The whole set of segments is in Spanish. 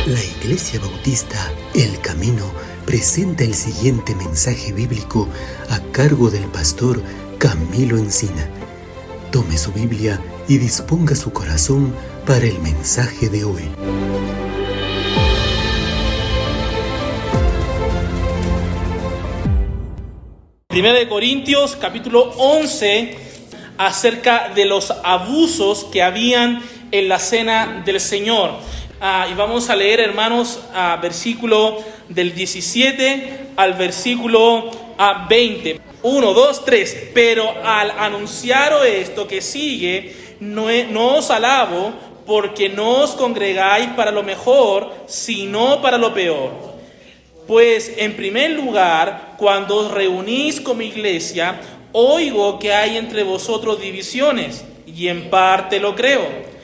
La Iglesia Bautista El Camino presenta el siguiente mensaje bíblico a cargo del pastor Camilo Encina. Tome su Biblia y disponga su corazón para el mensaje de hoy. Primera de Corintios, capítulo 11, acerca de los abusos que habían en la cena del Señor. Y vamos a leer, hermanos, versículo del 17 al versículo 20. 1, 2, 3. Pero al anunciaros esto que sigue, no os alabo, porque no os congregáis para lo mejor, sino para lo peor. Pues en primer lugar, cuando os reunís como iglesia, oigo que hay entre vosotros divisiones, y en parte lo creo.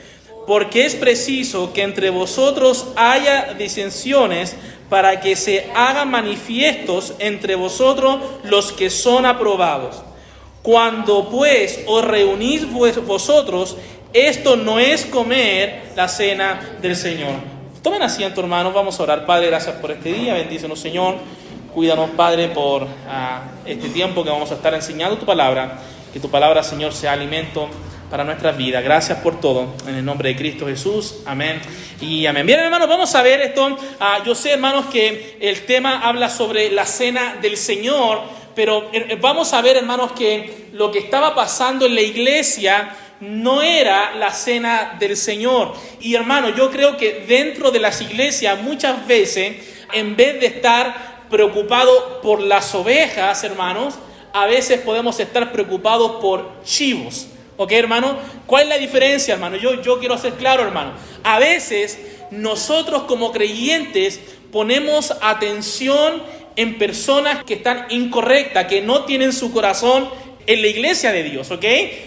Porque es preciso que entre vosotros haya disensiones para que se hagan manifiestos entre vosotros los que son aprobados. Cuando pues os reunís vosotros, esto no es comer la cena del Señor. Tomen asiento, hermanos, vamos a orar. Padre, gracias por este día, bendícenos, Señor. Cuídanos, Padre, por este tiempo que vamos a estar enseñando tu palabra. Que tu palabra, Señor, sea alimento para nuestras vidas. Gracias por todo. En el nombre de Cristo Jesús. Amén y amén. Bien, hermanos, vamos a ver esto. Yo sé, hermanos, que el tema habla sobre la cena del Señor, pero vamos a ver, hermanos, que lo que estaba pasando en la iglesia no era la cena del Señor. Y, hermanos, yo creo que dentro de las iglesias muchas veces, en vez de estar preocupado por las ovejas, hermanos, a veces podemos estar preocupados por chivos. ¿Ok, hermano? ¿Cuál es la diferencia, hermano? Yo quiero ser claro, hermano. A veces nosotros como creyentes ponemos atención en personas que están incorrectas, que no tienen su corazón en la iglesia de Dios, ¿ok?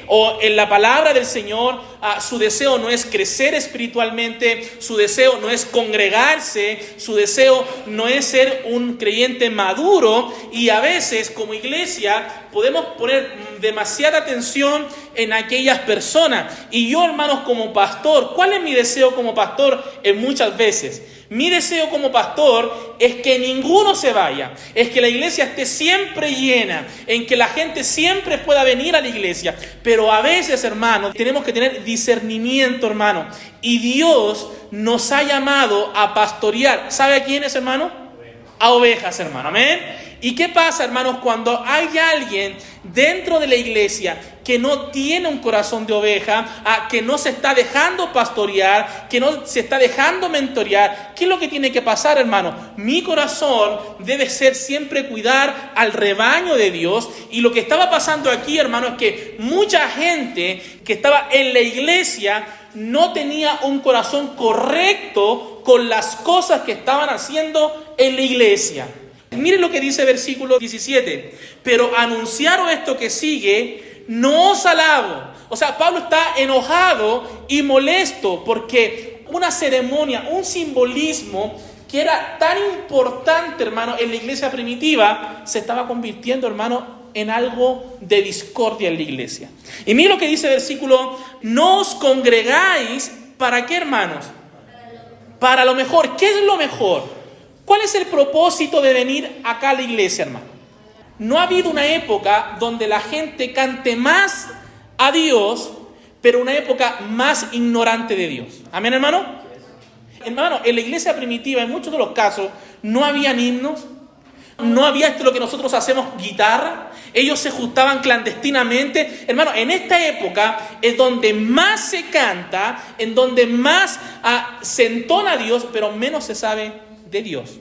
O en la palabra del Señor. Su deseo no es crecer espiritualmente, su deseo no es congregarse, su deseo no es ser un creyente maduro, y a veces como iglesia podemos poner demasiada atención en aquellas personas. Y yo, hermanos, como pastor, ¿cuál es mi deseo como pastor? En muchas veces mi deseo como pastor es que ninguno se vaya, es que la iglesia esté siempre llena, en que la gente siempre pueda venir a la iglesia. Pero a veces, hermanos, tenemos que tener discernimiento, hermano. Y Dios nos ha llamado a pastorear. ¿Sabe a quiénes, hermano? A ovejas, hermano. Amén. ¿Y qué pasa, hermanos, cuando hay alguien dentro de la iglesia que no tiene un corazón de oveja, que no se está dejando pastorear, que no se está dejando mentorear? ¿Qué es lo que tiene que pasar, hermano? Mi corazón debe ser siempre cuidar al rebaño de Dios. Y lo que estaba pasando aquí, hermano, es que mucha gente que estaba en la iglesia no tenía un corazón correcto con las cosas que estaban haciendo en la iglesia. Miren lo que dice versículo 17. Pero anunciaros esto que sigue, no os alabo. O sea, Pablo está enojado y molesto porque una ceremonia, un simbolismo que era tan importante, hermano, en la iglesia primitiva, se estaba convirtiendo, hermano, en algo de discordia en la iglesia. Y miren lo que dice el versículo: no os congregáis, ¿para qué, hermanos? Para lo mejor. ¿Qué es lo mejor? ¿Cuál es el propósito de venir acá a la iglesia, hermano? No ha habido una época donde la gente cante más a Dios, pero una época más ignorante de Dios. ¿Amén, hermano? Hermano, en la iglesia primitiva, en muchos de los casos, no habían himnos, no había lo que nosotros hacemos, guitarra. Ellos se juntaban clandestinamente. Hermano, en esta época es donde más se canta, en donde más se entona a Dios, pero menos se sabe de Dios.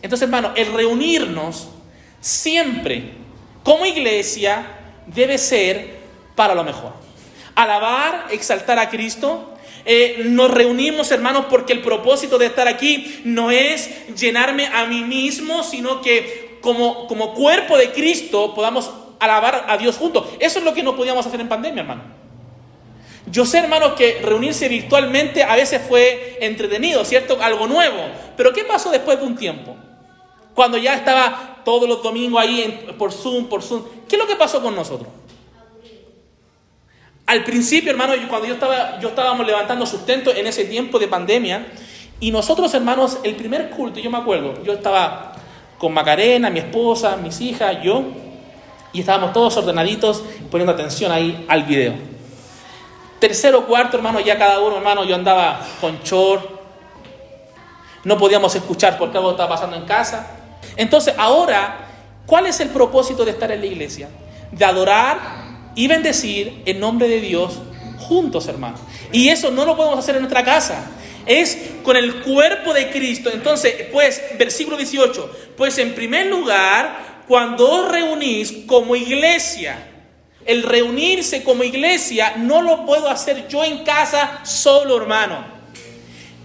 Entonces, hermano, el reunirnos siempre como iglesia debe ser para lo mejor. Alabar, exaltar a Cristo. Nos reunimos, hermanos, porque el propósito de estar aquí no es llenarme a mí mismo, sino que como cuerpo de Cristo podamos alabar a Dios juntos. Eso es lo que no podíamos hacer en pandemia, hermano. Yo sé, hermanos, que reunirse virtualmente a veces fue entretenido, ¿cierto? Algo nuevo. Pero ¿qué pasó después de un tiempo? Cuando ya estaba todos los domingos ahí por Zoom. ¿Qué es lo que pasó con nosotros? Al principio, hermano, cuando yo estábamos levantando sustento en ese tiempo de pandemia, Y nosotros, hermanos, el primer culto, yo me acuerdo, yo estaba con Macarena, mi esposa, mis hijas, yo, y estábamos todos ordenaditos, poniendo atención ahí al video. Tercero, cuarto, hermano, ya cada uno, hermano, yo andaba con short, no podíamos escuchar porque algo estaba pasando en casa. Entonces, ahora, ¿cuál es el propósito de estar en la iglesia? De adorar y bendecir el nombre de Dios juntos, hermano. Y eso no lo podemos hacer en nuestra casa. Es con el cuerpo de Cristo. Entonces, pues, versículo 18. Pues en primer lugar, cuando os reunís como iglesia, el reunirse como iglesia no lo puedo hacer yo en casa solo, hermano.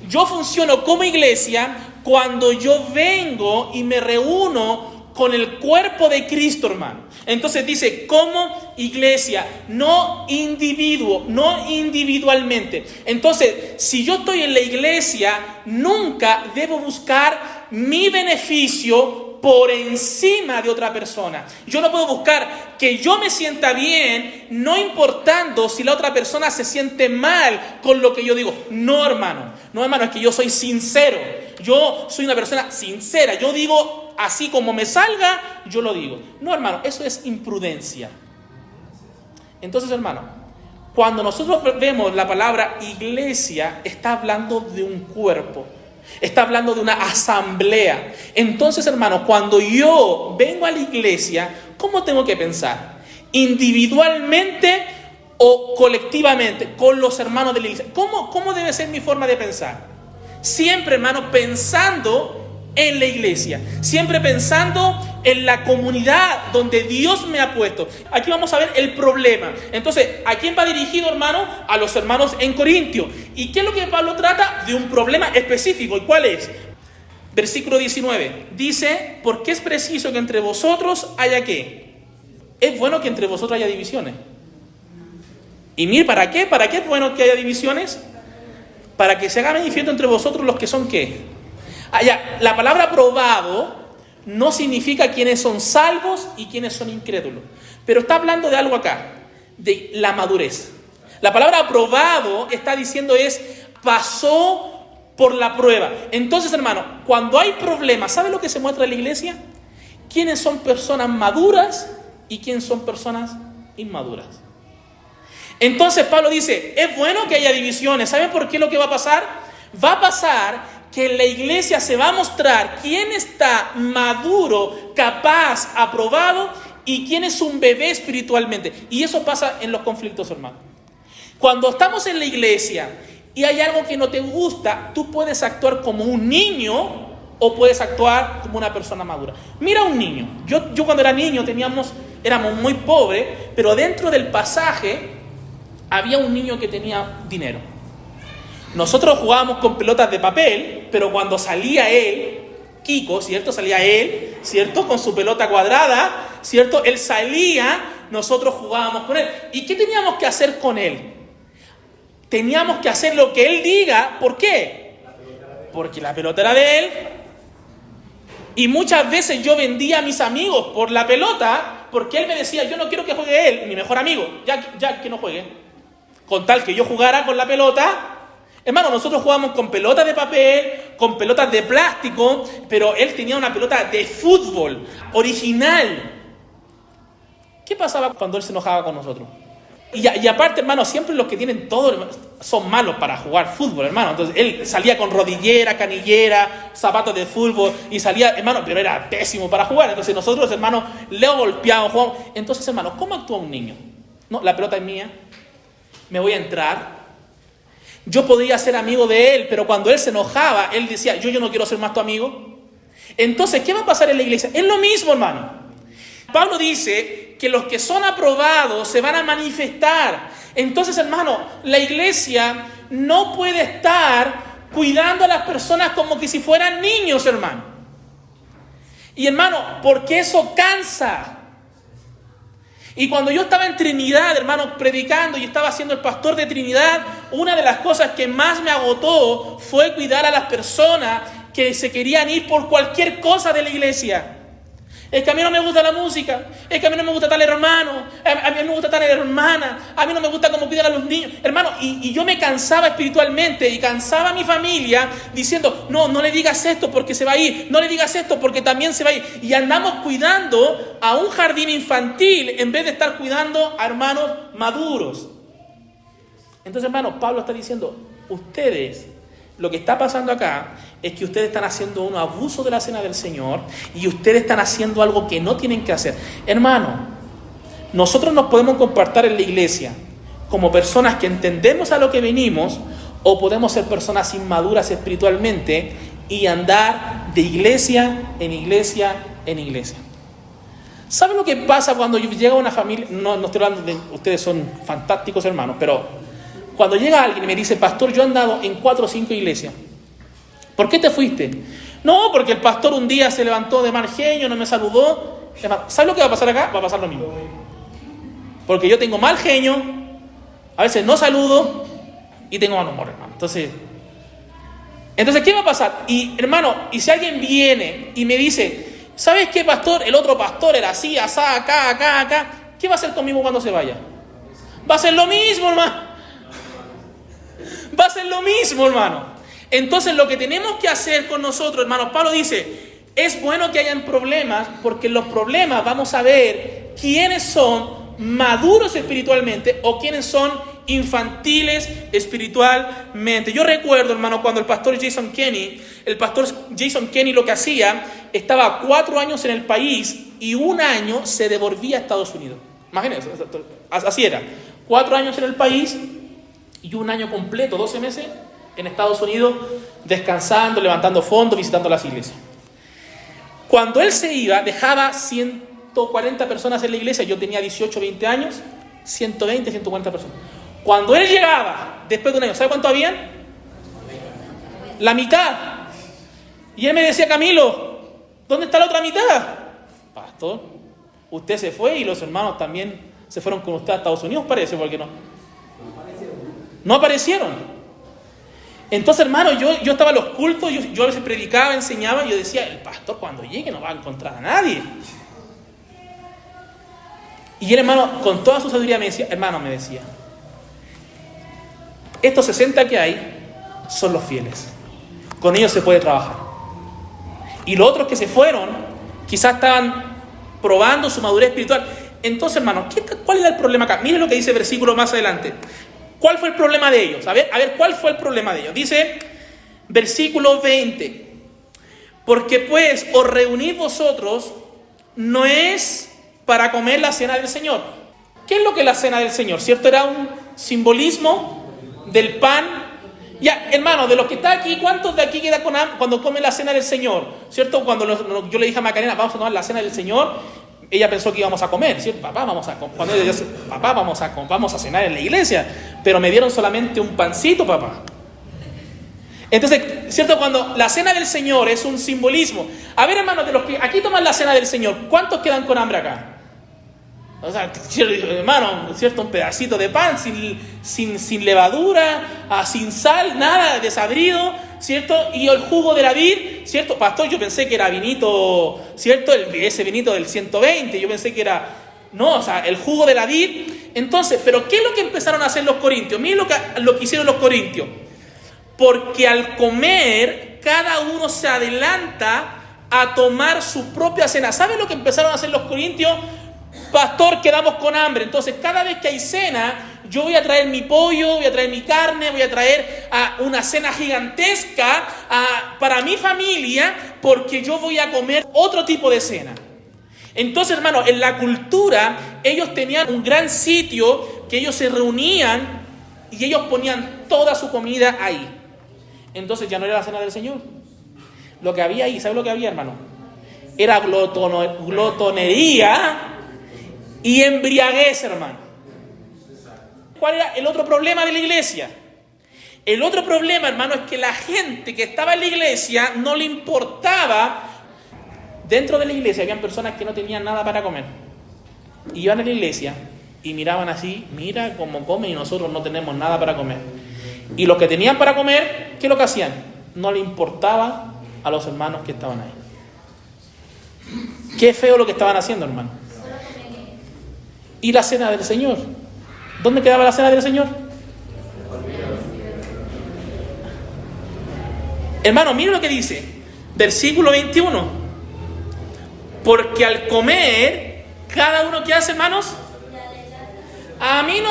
Yo funciono como iglesia cuando yo vengo y me reúno con el cuerpo de Cristo, hermano. Entonces dice, como iglesia, no individuo, no individualmente. Entonces, si yo estoy en la iglesia, nunca debo buscar mi beneficio por encima de otra persona. Yo no puedo buscar que yo me sienta bien, no importando si la otra persona se siente mal con lo que yo digo. No, hermano. No, hermano, es que yo soy sincero. Yo soy una persona sincera. Yo digo así como me salga, yo lo digo. No, hermano, eso es imprudencia. Entonces, hermano, cuando nosotros vemos la palabra iglesia, está hablando de un cuerpo. Está hablando de una asamblea. Entonces, hermano, cuando yo vengo a la iglesia, ¿cómo tengo que pensar? ¿Individualmente o colectivamente con los hermanos de la iglesia? ¿Cómo debe ser mi forma de pensar? Siempre, hermano, pensando en la iglesia. Siempre pensando en la comunidad donde Dios me ha puesto. Aquí vamos a ver el problema. Entonces, ¿a quién va dirigido, hermano? A los hermanos en Corintio. ¿Y qué es lo que Pablo trata? De un problema específico. ¿Y cuál es? Versículo 19. Dice, porque es preciso que entre vosotros haya ¿qué? Es bueno que entre vosotros haya divisiones. ¿Y mire para qué? ¿Para qué es bueno que haya divisiones? Para que se haga manifiesto entre vosotros los que son ¿qué? La palabra probado no significa quiénes son salvos y quiénes son incrédulos. Pero está hablando de algo acá, de la madurez. La palabra probado está diciendo pasó por la prueba. Entonces, hermano, cuando hay problemas, ¿sabe lo que se muestra en la iglesia? ¿Quiénes son personas maduras y quiénes son personas inmaduras? Entonces Pablo dice, es bueno que haya divisiones. ¿Saben por qué lo que va a pasar? Va a pasar que en la iglesia se va a mostrar quién está maduro, capaz, aprobado y quién es un bebé espiritualmente. Y eso pasa en los conflictos, hermano. Cuando estamos en la iglesia y hay algo que no te gusta, tú puedes actuar como un niño o puedes actuar como una persona madura. Mira un niño. Yo cuando era niño éramos muy pobres, pero dentro del pasaje había un niño que tenía dinero. Nosotros jugábamos con pelotas de papel, pero cuando salía él, Kiko, ¿cierto? Salía él, ¿cierto? Con su pelota cuadrada, ¿cierto? Él salía, nosotros jugábamos con él. ¿Y qué teníamos que hacer con él? Teníamos que hacer lo que él diga. ¿Por qué? Porque la pelota era de él. Y muchas veces yo vendía a mis amigos por la pelota, porque él me decía, yo no quiero que juegue él, mi mejor amigo, ya que no juegue. Con tal que yo jugara con la pelota. Hermano, nosotros jugábamos con pelotas de papel, con pelotas de plástico, pero él tenía una pelota de fútbol, original. ¿Qué pasaba cuando él se enojaba con nosotros? Y aparte, hermano, siempre los que tienen todo son malos para jugar fútbol, hermano. Entonces, él salía con rodillera, canillera, zapatos de fútbol, y salía, hermano, pero era pésimo para jugar. Entonces, nosotros, hermano, le golpeábamos, jugamos. Entonces, hermano, ¿cómo actúa un niño? No, la pelota es mía, me voy a entrar. Yo podía ser amigo de él, pero cuando él se enojaba, él decía, yo no quiero ser más tu amigo. Entonces, ¿qué va a pasar en la iglesia? Es lo mismo, hermano. Pablo dice que los que son aprobados se van a manifestar. Entonces, hermano, la iglesia no puede estar cuidando a las personas como que si fueran niños, hermano. Y, hermano, porque eso cansa. Y cuando yo estaba en Trinidad, hermano, predicando y estaba siendo el pastor de Trinidad, una de las cosas que más me agotó fue cuidar a las personas que se querían ir por cualquier cosa de la iglesia. Es que a mí no me gusta la música. Es que a mí no me gusta tal hermano. A mí no me gusta tal hermana. A mí no me gusta cómo cuidan a los niños. Hermano, y yo me cansaba espiritualmente y cansaba a mi familia diciendo, no le digas esto porque se va a ir. No le digas esto porque también se va a ir. Y andamos cuidando a un jardín infantil en vez de estar cuidando a hermanos maduros. Entonces, hermano, Pablo está diciendo, ustedes, lo que está pasando acá es que ustedes están haciendo un abuso de la cena del Señor y ustedes están haciendo algo que no tienen que hacer. Hermano, nosotros nos podemos comportar en la iglesia como personas que entendemos a lo que venimos, o podemos ser personas inmaduras espiritualmente y andar de iglesia en iglesia en iglesia. ¿Saben lo que pasa cuando llega una familia? No estoy hablando de ustedes, son fantásticos hermanos, pero cuando llega alguien y me dice, pastor, yo he andado en 4 o 5 iglesias. ¿Por qué te fuiste? No, porque el pastor un día se levantó de mal genio, no me saludó. ¿Sabes lo que va a pasar acá? Va a pasar lo mismo. Porque yo tengo mal genio, a veces no saludo y tengo mal humor, hermano. Entonces, ¿qué va a pasar? Y, hermano, y si alguien viene y me dice, ¿sabes qué, pastor? El otro pastor era así, asá, acá. ¿Qué va a hacer conmigo cuando se vaya? Va a ser lo mismo, hermano. Va a ser lo mismo, hermano. Entonces, lo que tenemos que hacer con nosotros, hermano, Pablo dice, es bueno que hayan problemas, porque en los problemas vamos a ver quiénes son maduros espiritualmente o quiénes son infantiles espiritualmente. Yo recuerdo, hermano, cuando el pastor Jason Kenny lo que hacía, estaba 4 años en el país y 1 año se devolvía a Estados Unidos. Imagínense, así era. 4 años en el país y 1 año completo, 12 meses, en Estados Unidos, descansando, levantando fondos, visitando las iglesias. Cuando él se iba, dejaba 140 personas en la iglesia. Yo tenía 18, 20 años, 120, 140 personas. Cuando él llegaba, después de 1 año, ¿sabe cuánto habían? La mitad. Y él me decía, Camilo, ¿dónde está la otra mitad? Pastor, usted se fue y los hermanos también se fueron con usted a Estados Unidos, parece, porque no aparecieron. Entonces, hermano, yo estaba en los cultos, yo a veces predicaba, enseñaba, y yo decía, el pastor cuando llegue no va a encontrar a nadie. Y él, hermano, con toda su sabiduría me decía, estos 60 que hay son los fieles. Con ellos se puede trabajar. Y los otros que se fueron, quizás estaban probando su madurez espiritual. Entonces, hermano, ¿cuál era el problema acá? Miren lo que dice el versículo más adelante. ¿Cuál fue el problema de ellos? A ver, ¿cuál fue el problema de ellos? Dice, versículo 20. Porque pues os reunís vosotros, no es para comer la cena del Señor. ¿Qué es lo que es la cena del Señor? ¿Cierto? Era un simbolismo del pan. Ya, hermano, de los que están aquí, ¿cuántos de aquí quedan con hambre cuando comen la cena del Señor? ¿Cierto? Cuando yo le dije a Macarena, vamos a tomar la cena del Señor, ella pensó que íbamos a comer, ¿cierto? Papá, vamos a cenar en la iglesia, pero me dieron solamente un pancito, papá. Entonces, ¿cierto? Cuando la cena del Señor es un simbolismo. A ver, hermano, de los que aquí toman la cena del Señor, ¿cuántos quedan con hambre acá? O sea, hermano, ¿cierto? Un pedacito de pan sin levadura, sin sal, nada, desabrido, ¿cierto? Y el jugo de la vid, ¿cierto? Pastor, yo pensé que era vinito, ¿cierto? Ese vinito del 120, yo pensé que era, no, o sea, el jugo de la vid. Entonces, ¿pero qué es lo que empezaron a hacer los corintios? Miren lo que hicieron los corintios. Porque al comer, cada uno se adelanta a tomar su propia cena. ¿Saben lo que empezaron a hacer los corintios? Pastor, quedamos con hambre. Entonces, cada vez que hay cena, yo voy a traer mi pollo, voy a traer mi carne, voy a traer una cena gigantesca para mi familia, porque yo voy a comer otro tipo de cena. Entonces, hermano, en la cultura, ellos tenían un gran sitio que ellos se reunían y ellos ponían toda su comida ahí. Entonces, ya no era la cena del Señor. Lo que había ahí, ¿sabe lo que había, hermano? Era glotonería y embriaguez, hermano. ¿Cuál era el otro problema de la iglesia? El otro problema, hermano, es que la gente que estaba en la iglesia no le importaba. Dentro de la iglesia habían personas que no tenían nada para comer. Iban a la iglesia y miraban así, mira cómo comen y nosotros no tenemos nada para comer. Y los que tenían para comer, ¿qué es lo que hacían? No le importaba a los hermanos que estaban ahí. Qué feo lo que estaban haciendo, hermano. ¿Y la cena del Señor? ¿Dónde quedaba la cena del Señor? Hermano, mire lo que dice, versículo 21. Porque al comer, cada uno, ¿qué hace, hermanos? A mí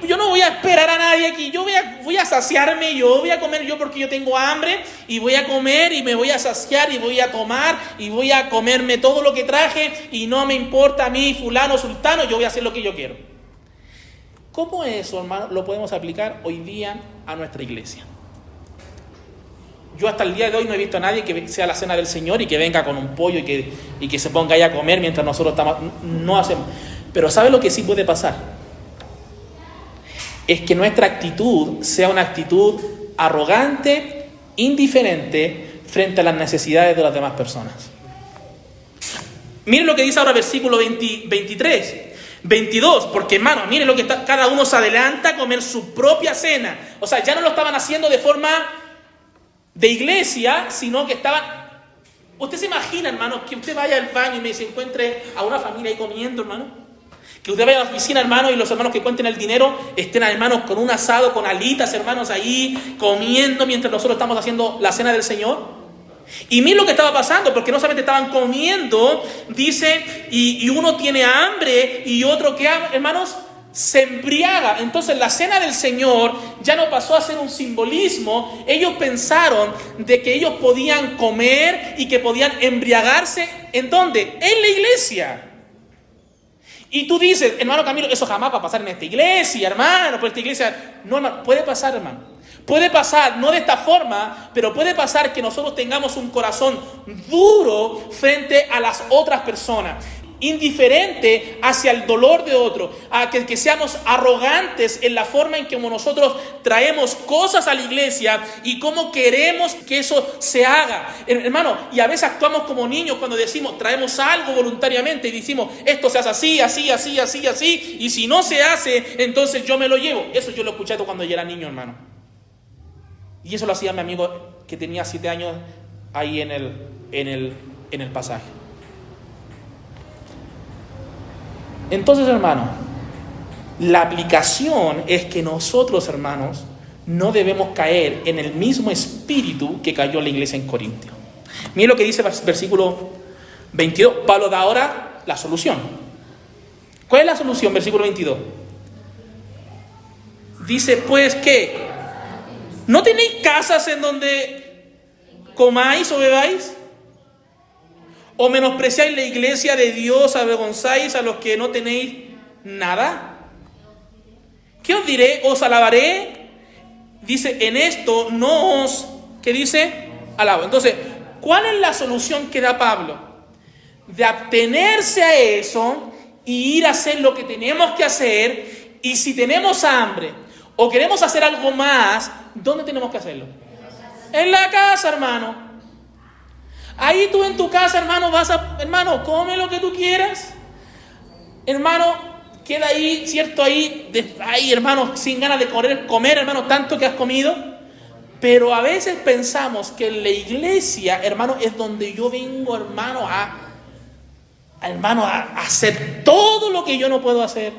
yo no voy a esperar a nadie aquí. Yo voy a saciarme yo, voy a comer yo porque yo tengo hambre y voy a comer y me voy a saciar y voy a tomar y voy a comerme todo lo que traje y no me importa a mí fulano, sultano, yo voy a hacer lo que yo quiero. ¿Cómo eso, hermano, lo podemos aplicar hoy día a nuestra iglesia? Yo hasta el día de hoy no he visto a nadie que sea la cena del Señor y que venga con un pollo y que se ponga ahí a comer mientras nosotros no hacemos. Pero ¿sabe lo que sí puede pasar? Es que nuestra actitud sea una actitud arrogante, indiferente frente a las necesidades de las demás personas. Miren lo que dice ahora versículo 23, 22, porque hermano, miren lo que cada uno se adelanta a comer su propia cena. O sea, ya no lo estaban haciendo de forma de iglesia, sino que estaban... ¿Usted se imagina, hermano, que usted vaya al baño y se encuentre a una familia ahí comiendo, hermano? Que usted vaya a la oficina, hermano, y los hermanos que cuenten el dinero estén, hermanos, con un asado, con alitas, hermanos, ahí comiendo mientras nosotros estamos haciendo la cena del Señor. Y miren lo que estaba pasando, porque no solamente estaban comiendo, dice, y uno tiene hambre y otro que, hermanos, se embriaga. Entonces la cena del Señor ya no pasó a ser un simbolismo. Ellos pensaron de que ellos podían comer y que podían embriagarse. ¿En dónde? En la iglesia. Y tú dices, hermano Camilo, eso jamás va a pasar en esta iglesia, hermano, por esta iglesia. No, hermano, puede pasar, hermano. Puede pasar, no de esta forma, pero puede pasar que nosotros tengamos un corazón duro frente a las otras personas, indiferente hacia el dolor de otro, a que seamos arrogantes en la forma en que nosotros traemos cosas a la iglesia y cómo queremos que eso se haga. Hermano, y a veces actuamos como niños cuando decimos, traemos algo voluntariamente y decimos, esto se hace así, así, así, así, así, y si no se hace, entonces yo me lo llevo. Eso yo lo escuché cuando yo era niño, hermano. Y eso lo hacía mi amigo que tenía 7 años ahí en el pasaje. Entonces, hermano, la aplicación es que nosotros, hermanos, no debemos caer en el mismo espíritu que cayó la iglesia en Corintio. Miren lo que dice el versículo 22. Pablo da ahora la solución. ¿Cuál es la solución? Versículo 22. Dice, pues, ¿qué? ¿No tenéis casas en donde comáis o bebáis? ¿O menospreciáis la iglesia de Dios, avergonzáis a los que no tenéis nada? ¿Qué os diré? ¿Os alabaré? Dice, en esto no os, ¿qué dice? Alabo. Entonces, ¿cuál es la solución que da Pablo? De abstenerse a eso y ir a hacer lo que tenemos que hacer. Y si tenemos hambre o queremos hacer algo más, ¿dónde tenemos que hacerlo? En la casa, hermano. Ahí tú en tu casa, hermano, hermano, come lo que tú quieras. Hermano, queda ahí, cierto, ahí, hermano, sin ganas de comer, hermano, tanto que has comido. Pero a veces pensamos que en la iglesia, hermano, es donde yo vengo, hermano, a hacer todo lo que yo no puedo hacer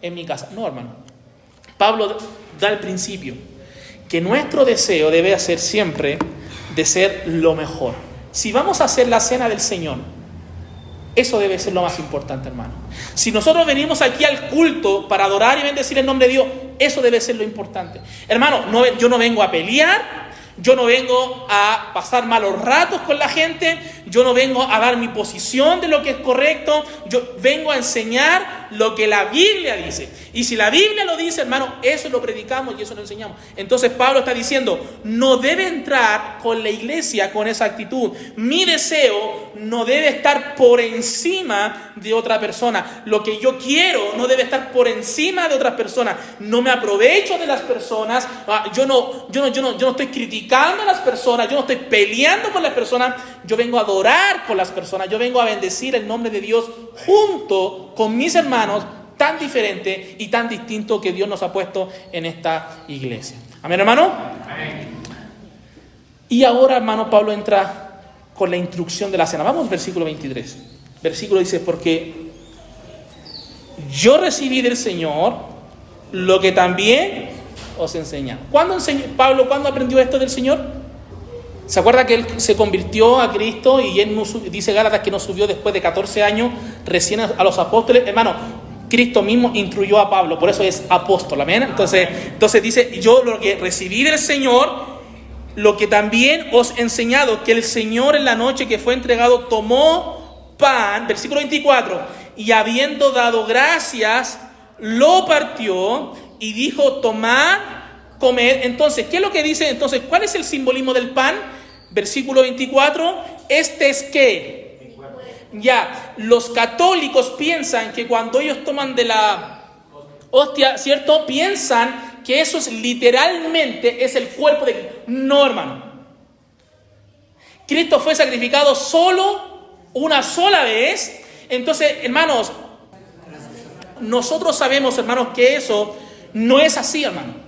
en mi casa. No, hermano. Pablo da el principio que nuestro deseo debe ser siempre de ser lo mejor. Si vamos a hacer la cena del Señor, eso debe ser lo más importante, hermano. Si nosotros venimos aquí al culto para adorar y bendecir el nombre de Dios, eso debe ser lo importante. Hermano, yo no vengo a pelear, yo no vengo a pasar malos ratos con la gente, yo no vengo a dar mi posición de lo que es correcto, yo vengo a enseñar lo que la Biblia dice. Y si la Biblia lo dice, hermano, eso lo predicamos y eso lo enseñamos. Entonces Pablo está diciendo, no debe entrar con la iglesia con esa actitud. Mi deseo no debe estar por encima de otra persona. Lo que yo quiero no debe estar por encima de otras personas. No me aprovecho de las personas. Yo no estoy criticando a las personas. Yo no estoy peleando con las personas. Yo vengo a adorar con las personas. Yo vengo a bendecir el nombre de Dios junto con mis hermanos tan diferente y tan distinto que Dios nos ha puesto en esta iglesia. ¿Amén, hermano? Amén. Y ahora, hermano, Pablo entra con la instrucción de la cena. Vamos al versículo 23. versículo dice, porque yo recibí del Señor lo que también os enseña. ¿Cuándo Pablo, cuándo aprendió esto del Señor? ¿Se acuerda que él se convirtió a Cristo y él no dice Gálatas que no subió después de 14 años recién a los apóstoles? Hermano, Cristo mismo instruyó a Pablo, por eso es apóstol, amén. Entonces dice, yo lo que recibí del Señor, lo que también os he enseñado, que el Señor en la noche que fue entregado tomó pan, versículo 24, y habiendo dado gracias, lo partió y dijo, tomad, comed. Entonces, ¿qué es lo que dice? Entonces, ¿cuál es el simbolismo del pan? Versículo 24, este es ¿qué? Ya, los católicos piensan que cuando ellos toman de la hostia, ¿cierto? Piensan que eso es literalmente es el cuerpo de Cristo. No, hermano. Cristo fue sacrificado solo una sola vez. Entonces, hermanos, nosotros sabemos, hermanos, que eso no es así, hermano.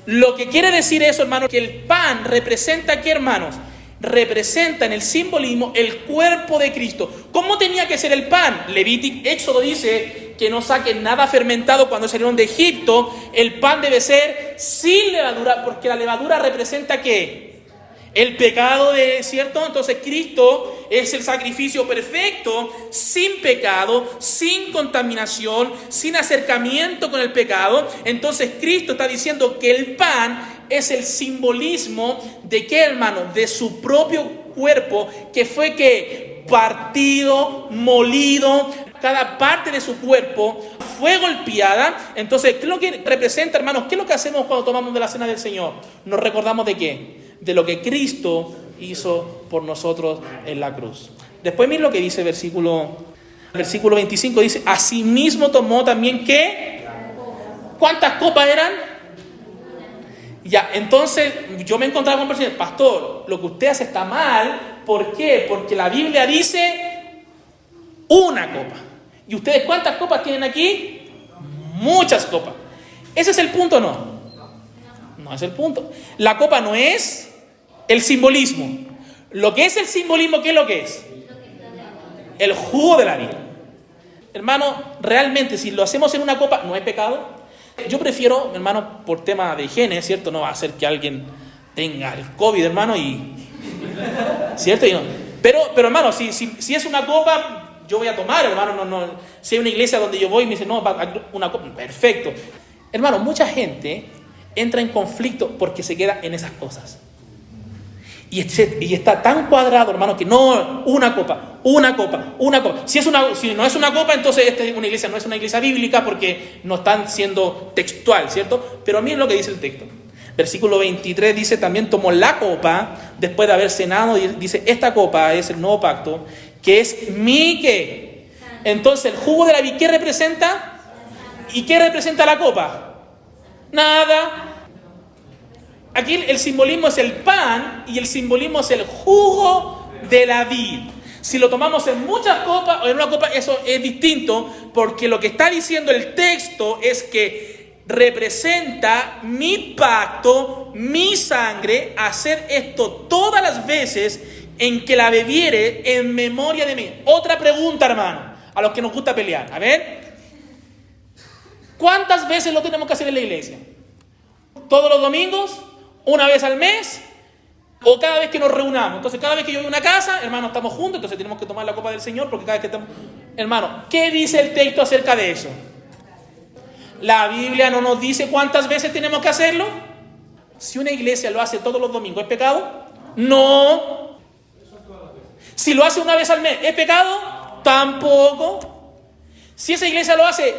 Lo que quiere decir eso, hermano, que el pan representa, ¿qué, hermanos? Representa en el simbolismo el cuerpo de Cristo. ¿Cómo tenía que ser el pan? Éxodo dice que no saquen nada fermentado cuando salieron de Egipto. El pan debe ser sin levadura, porque la levadura representa ¿qué? El pecado, ¿cierto? Entonces Cristo es el sacrificio perfecto, sin pecado, sin contaminación, sin acercamiento con el pecado. Entonces Cristo está diciendo que el pan es el simbolismo de ¿qué, hermano? De su propio cuerpo, que fue ¿qué? Partido, molido, cada parte de su cuerpo fue golpeada. Entonces, ¿qué es lo que representa, hermanos? ¿Qué es lo que hacemos cuando tomamos de la cena del Señor? Nos recordamos ¿de qué? De lo que Cristo hizo por nosotros en la cruz. Después miren lo que dice versículo 25, dice, asimismo tomó también ¿qué? ¿Cuántas copas eran? Ya, entonces yo me encontraba con personas, pastor, lo que usted hace está mal. ¿Por qué? Porque la Biblia dice una copa. ¿Y ustedes cuántas copas tienen aquí? Muchas copas. ¿Ese es el punto o no? No es el punto. La copa no es el simbolismo. Lo que es el simbolismo, ¿qué es lo que es? El jugo de la vida. Hermano, realmente si lo hacemos en una copa, ¿no es pecado? Yo prefiero, hermano, por tema de higiene, ¿cierto? No va a hacer que alguien tenga el COVID, hermano, ¿cierto? Pero hermano, si es una copa, yo voy a tomar, hermano. No. Si hay una iglesia donde yo voy y me dice, no, una copa, perfecto. Hermano, mucha gente entra en conflicto porque se queda en esas cosas. Y está tan cuadrado, hermano, que no, una copa. Si no es una copa, entonces esta es una iglesia, no es una iglesia bíblica porque no están siendo textual, ¿cierto? Pero miren lo que dice el texto. Versículo 23 dice, también tomó la copa después de haber cenado y dice, esta copa es el nuevo pacto, que es mi ¿qué? Entonces el jugo de la vid, ¿qué representa? ¿Y qué representa la copa? Nada. Aquí el simbolismo es el pan y el simbolismo es el jugo de la vid. Si lo tomamos en muchas copas o en una copa, eso es distinto, porque lo que está diciendo el texto es que representa mi pacto, mi sangre, hacer esto todas las veces en que la bebiere en memoria de mí. Otra pregunta, hermano, a los que nos gusta pelear. A ver, ¿cuántas veces lo tenemos que hacer en la iglesia? ¿Todos los domingos? ¿Una vez al mes? ¿O cada vez que nos reunamos? Entonces, cada vez que yo voy a una casa, hermano, estamos juntos, entonces tenemos que tomar la copa del Señor, porque cada vez que estamos... Hermano, ¿qué dice el texto acerca de eso? La Biblia no nos dice cuántas veces tenemos que hacerlo. Si una iglesia lo hace todos los domingos, ¿es pecado? No. Si lo hace una vez al mes, ¿es pecado? Tampoco. Si esa iglesia lo hace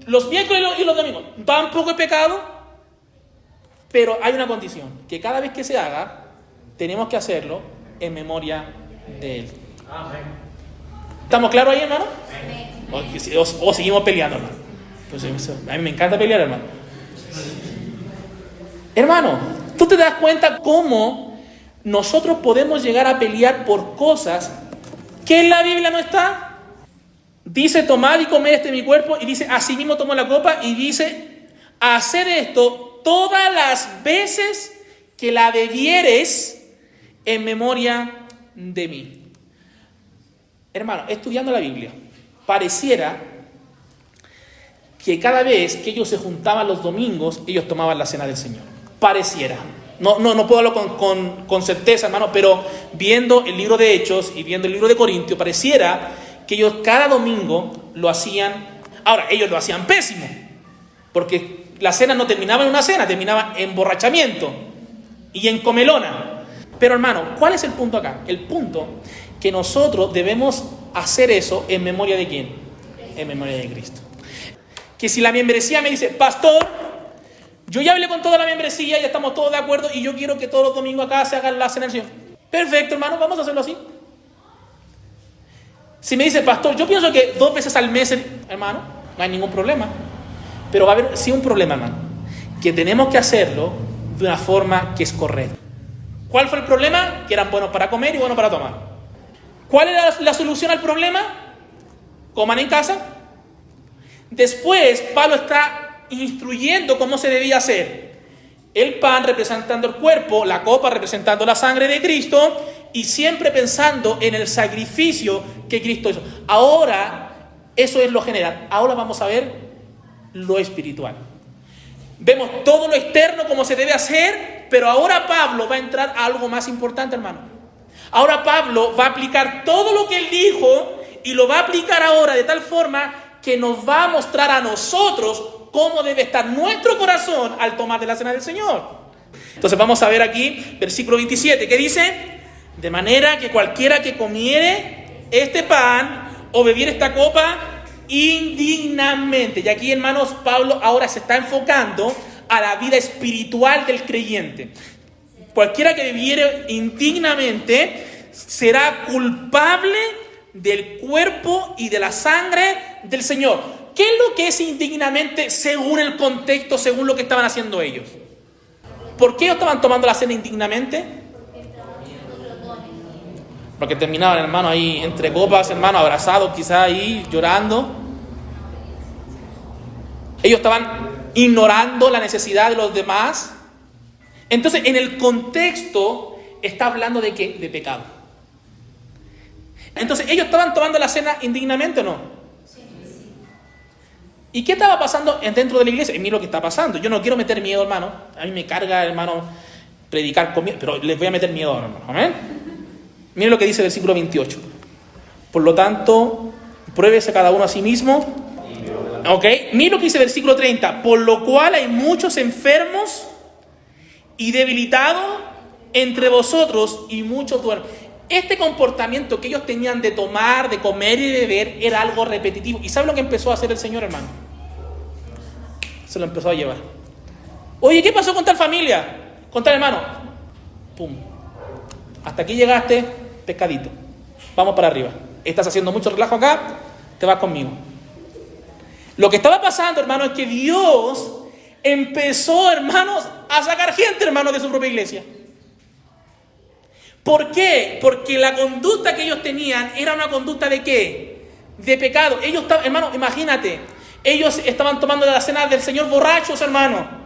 los miércoles y los domingos, ¿tampoco es pecado? Pero hay una condición, que cada vez que se haga, tenemos que hacerlo en memoria de Él. Amén. ¿Estamos claros ahí, hermano? O seguimos peleando, hermano. Pues a mí me encanta pelear, hermano. Hermano, ¿tú te das cuenta cómo nosotros podemos llegar a pelear por cosas que en la Biblia no está? Dice, tomad y comed este mi cuerpo, y dice, así mismo tomó la copa, y dice, hacer esto todas las veces que la bebieres en memoria de mí. Hermano, estudiando la Biblia, pareciera que cada vez que ellos se juntaban los domingos, ellos tomaban la cena del Señor. Pareciera. No puedo hablarlo con certeza, hermano, pero viendo el libro de Hechos y viendo el libro de Corintios, pareciera que ellos cada domingo lo hacían. Ahora, ellos lo hacían pésimo, porque la cena no terminaba en una cena, terminaba en emborrachamiento y en comelona. Pero hermano, ¿cuál es el punto acá? El punto que nosotros debemos hacer eso en memoria de ¿quién? En memoria de Cristo. Que si la membresía me dice, pastor, yo ya hablé con toda la membresía, ya estamos todos de acuerdo y yo quiero que todos los domingos acá se hagan la cena del Señor. Perfecto, hermano, vamos a hacerlo así. Si me dice, pastor, yo pienso que 2 veces al mes, hermano, no hay ningún problema. Pero va a haber sí un problema, hermano, que tenemos que hacerlo de una forma que es correcta. ¿Cuál fue el problema? Que eran buenos para comer y buenos para tomar. ¿Cuál era la solución al problema? Coman en casa. Después, Pablo está instruyendo cómo se debía hacer. El pan representando el cuerpo, la copa representando la sangre de Cristo y siempre pensando en el sacrificio que Cristo hizo. Ahora, eso es lo general. Ahora vamos a ver lo espiritual. Vemos todo lo externo como se debe hacer, pero ahora Pablo va a entrar a algo más importante, hermano. Ahora Pablo va a aplicar todo lo que él dijo y lo va a aplicar ahora de tal forma que nos va a mostrar a nosotros cómo debe estar nuestro corazón al tomar de la cena del Señor. Entonces vamos a ver aquí, versículo 27, que dice: de manera que cualquiera que comiere este pan o bebiere esta copa indignamente. Y aquí, hermanos, Pablo ahora se está enfocando a la vida espiritual del creyente. Cualquiera que bebiere indignamente será culpable del cuerpo y de la sangre del Señor. ¿Qué es lo que es indignamente según el contexto, según lo que estaban haciendo ellos? ¿Por qué ellos estaban tomando la cena indignamente? Porque terminaban, hermano, ahí entre copas, hermano, abrazados, quizás ahí llorando. Ellos estaban ignorando la necesidad de los demás. Entonces, en el contexto está hablando de ¿qué? De pecado. Entonces, ¿ellos estaban tomando la cena indignamente o no? Sí. ¿Y qué estaba pasando dentro de la iglesia? Mira lo que está pasando. Yo no quiero meter miedo, hermano. A mí me carga, hermano, predicar con miedo, pero les voy a meter miedo ahora, hermano. ¿Amén? Miren lo que dice el versículo 28. Por lo tanto, pruébese cada uno a sí mismo. Ok, miren lo que dice el versículo 30. Por lo cual hay muchos enfermos y debilitados entre vosotros y muchos duermen. Este comportamiento que ellos tenían de tomar, de comer y de beber era algo repetitivo. ¿Y sabe lo que empezó a hacer el Señor, hermano? Se lo empezó a llevar. Oye, ¿qué pasó con tal familia? Con tal hermano. Pum. Hasta aquí llegaste, pescadito. Vamos para arriba. Estás haciendo mucho relajo acá, te vas conmigo. Lo que estaba pasando, hermano, es que Dios empezó, hermanos, a sacar gente, hermanos, de su propia iglesia. ¿Por qué? Porque la conducta que ellos tenían era una conducta ¿de qué? De pecado. Ellos estaban, hermano, imagínate, ellos estaban tomando de la cena del Señor borrachos, hermano.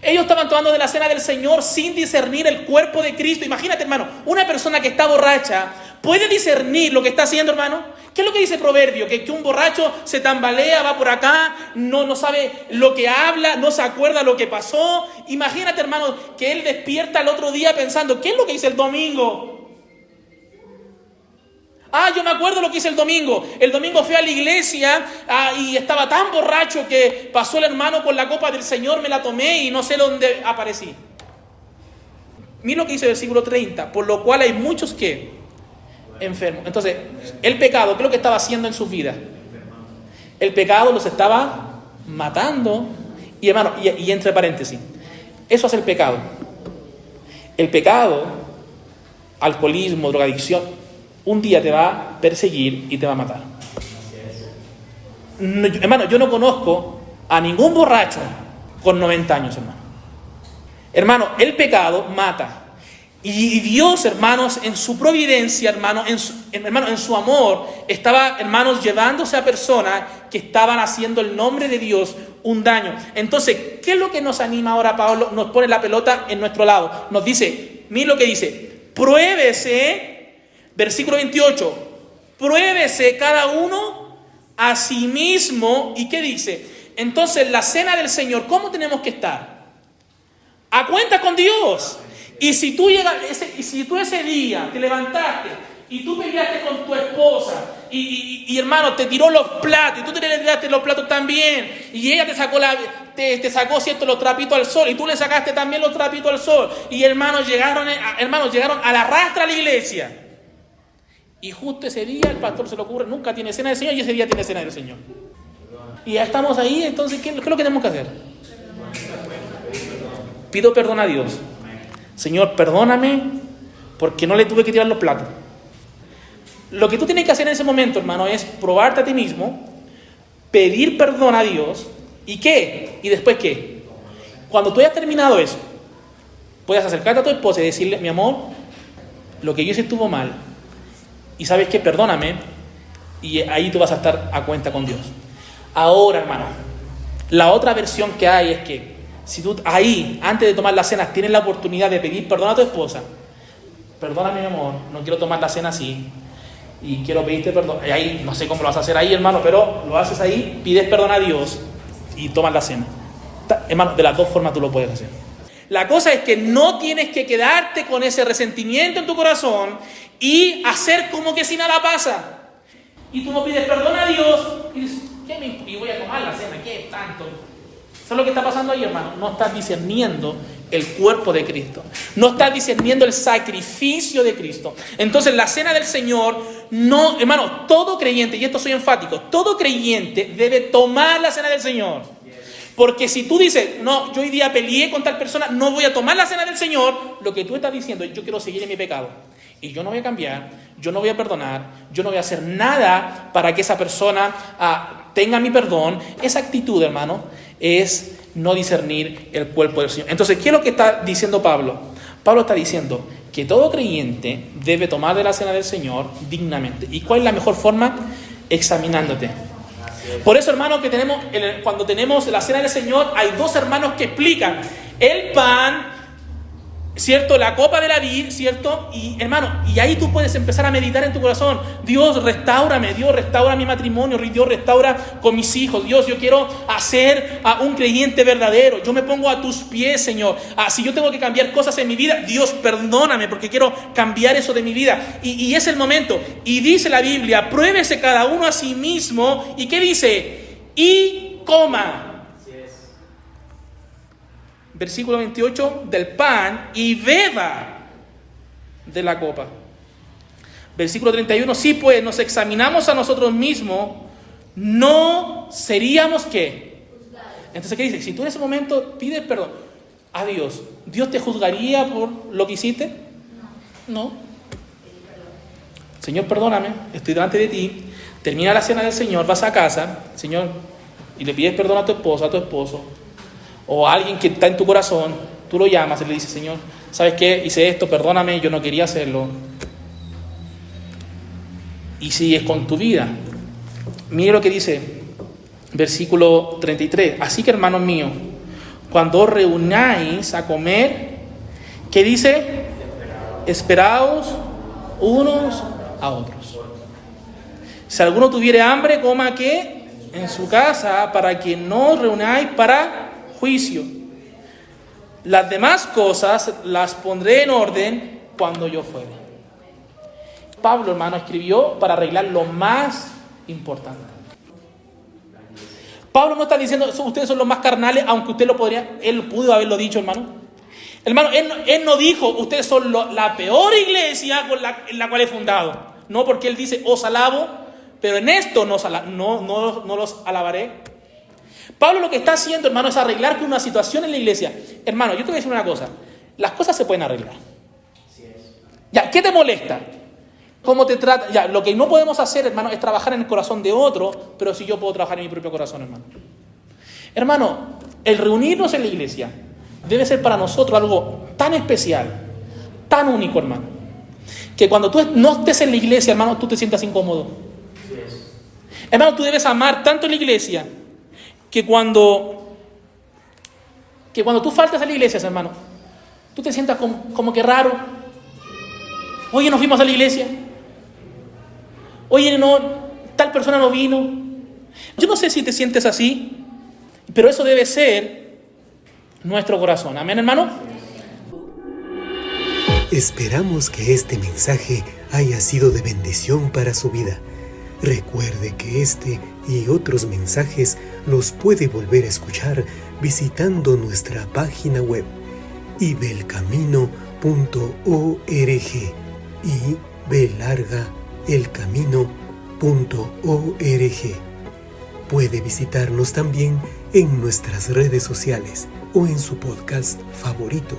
Ellos estaban tomando de la cena del Señor sin discernir el cuerpo de Cristo. Imagínate, hermano, una persona que está borracha puede discernir lo que está haciendo, hermano. ¿Qué es lo que dice el proverbio? Que un borracho se tambalea, va por acá, no sabe lo que habla, no se acuerda lo que pasó. Imagínate, hermano, que él despierta el otro día pensando, ¿qué es lo que hice el domingo? Yo me acuerdo lo que hice el domingo. El domingo fui a la iglesia y estaba tan borracho que pasó el hermano con la copa del Señor, me la tomé y no sé dónde aparecí. Mira lo que dice el versículo 30. Por lo cual hay muchos que enfermos. Entonces, el pecado, ¿qué es lo que estaba haciendo en sus vidas? El pecado los estaba matando. Y hermano, y entre paréntesis, eso es el pecado. El pecado, alcoholismo, drogadicción, un día te va a perseguir y te va a matar. No, hermano, yo no conozco a ningún borracho con 90 años, hermano. Hermano, el pecado mata. Y Dios, hermanos, en su providencia, hermano, en su amor, estaba, hermanos, llevándose a personas que estaban haciendo el nombre de Dios un daño. Entonces, ¿qué es lo que nos anima ahora, Pablo? Nos pone la pelota en nuestro lado. Nos dice, mira lo que dice, pruébese. Versículo 28, pruébese cada uno a sí mismo. ¿Y qué dice? Entonces, la cena del Señor, ¿cómo tenemos que estar? A cuenta con Dios. Y si tú ese día te levantaste y tú peleaste con tu esposa y hermano te tiró los platos y tú te le tiraste los platos también y ella te sacó cierto los trapitos al sol y tú le sacaste también los trapitos al sol y hermanos llegaron a la rastra a la iglesia y justo ese día el pastor se le ocurre, nunca tiene cena del Señor y ese día tiene cena del Señor y ya estamos ahí. Entonces ¿qué es lo que tenemos que hacer? Pido perdón a Dios. Señor, perdóname porque no le tuve que tirar los platos. Lo que tú tienes que hacer en ese momento, hermano, es probarte a ti mismo, pedir perdón a Dios. ¿Y qué? ¿Y después qué? Cuando tú hayas terminado eso, puedes acercarte a tu esposa y decirle, mi amor, lo que yo hice estuvo mal. Y sabes qué, perdóname. Y ahí tú vas a estar a cuenta con Dios. Ahora, hermano, la otra versión que hay es que si tú ahí, antes de tomar la cena, tienes la oportunidad de pedir perdón a tu esposa, perdóname mi amor, no quiero tomar la cena así y quiero pedirte perdón. Y ahí, no sé cómo lo vas a hacer ahí, hermano, pero lo haces ahí, pides perdón a Dios y tomas la cena. Hermano, de las dos formas tú lo puedes hacer. La cosa es que no tienes que quedarte con ese resentimiento en tu corazón y hacer como que si nada pasa. Y tú no pides perdón a Dios y dices, y voy a tomar la cena, ¿qué tanto? ¿Sabes lo que está pasando ahí, hermano? No estás discerniendo el cuerpo de Cristo. No estás discerniendo el sacrificio de Cristo. Entonces, la cena del Señor, no, hermano, todo creyente, y esto soy enfático, todo creyente debe tomar la cena del Señor. Porque si tú dices, no, yo hoy día peleé con tal persona, no voy a tomar la cena del Señor, lo que tú estás diciendo es, yo quiero seguir en mi pecado. Y yo no voy a cambiar, yo no voy a perdonar, yo no voy a hacer nada para que esa persona tenga mi perdón. Esa actitud, hermano, es no discernir el cuerpo del Señor. Entonces, ¿qué es lo que está diciendo Pablo? Pablo está diciendo que todo creyente debe tomar de la cena del Señor dignamente. ¿Y cuál es la mejor forma? Examinándote. Por eso, hermano, que cuando tenemos la cena del Señor, hay dos hermanos que explican el pan, ¿cierto? La copa de la vid, ¿cierto? Y hermano, y ahí tú puedes empezar a meditar en tu corazón. Dios, restáurame. Dios, restaura mi matrimonio. Dios, restaura con mis hijos. Dios, yo quiero hacer a un creyente verdadero. Yo me pongo a tus pies, Señor. Si yo tengo que cambiar cosas en mi vida, Dios, perdóname porque quiero cambiar eso de mi vida. Y es el momento. Y dice la Biblia, pruébese cada uno a sí mismo. ¿Y qué dice? Y coma. Versículo 28, del pan y beba de la copa. Versículo 31, sí pues nos examinamos a nosotros mismos, no seríamos ¿qué? Entonces, ¿qué dice? Si tú en ese momento pides perdón a Dios, ¿Dios te juzgaría por lo que hiciste? No. Señor, perdóname, estoy delante de ti, termina la cena del Señor, vas a casa, Señor, y le pides perdón a tu esposa, a tu esposo, o a alguien que está en tu corazón, tú lo llamas y le dices, Señor, ¿sabes qué? Hice esto, perdóname, yo no quería hacerlo. Y sigues con tu vida. Mire lo que dice, versículo 33. Así que, hermanos míos, cuando os reunáis a comer, ¿qué dice? Esperaos unos a otros. Si alguno tuviere hambre, coma ¿qué? En su casa, para que no os reunáis para juicio. Las demás cosas las pondré en orden cuando yo fuere. Pablo, hermano, escribió para arreglar lo más importante. Pablo no está diciendo ustedes son los más carnales, aunque usted lo podría, él pudo haberlo dicho, hermano. Hermano, él no dijo ustedes son la peor iglesia en la cual he fundado. No, porque él dice os alabo, pero en esto no los alabaré. Pablo lo que está haciendo, hermano, es arreglar con una situación en la iglesia. Hermano, yo te voy a decir una cosa. Las cosas se pueden arreglar. Ya, ¿qué te molesta? ¿Cómo te trata? Ya, lo que no podemos hacer, hermano, es trabajar en el corazón de otro, pero si yo puedo trabajar en mi propio corazón, hermano. Hermano, el reunirnos en la iglesia debe ser para nosotros algo tan especial, tan único, hermano, que cuando tú no estés en la iglesia, hermano, tú te sientas incómodo. Hermano, tú debes amar tanto la iglesia que cuando tú faltas a la iglesia, hermano, tú te sientas como que raro. Oye, nos fuimos a la iglesia. Oye, no, tal persona no vino. Yo no sé si te sientes así, pero eso debe ser nuestro corazón. Amén, hermano. Esperamos que este mensaje haya sido de bendición para su vida. Recuerde que este y otros mensajes los puede volver a escuchar visitando nuestra página web ibelcamino.org y belargaelcamino.org. Puede visitarnos también en nuestras redes sociales o en su podcast favorito.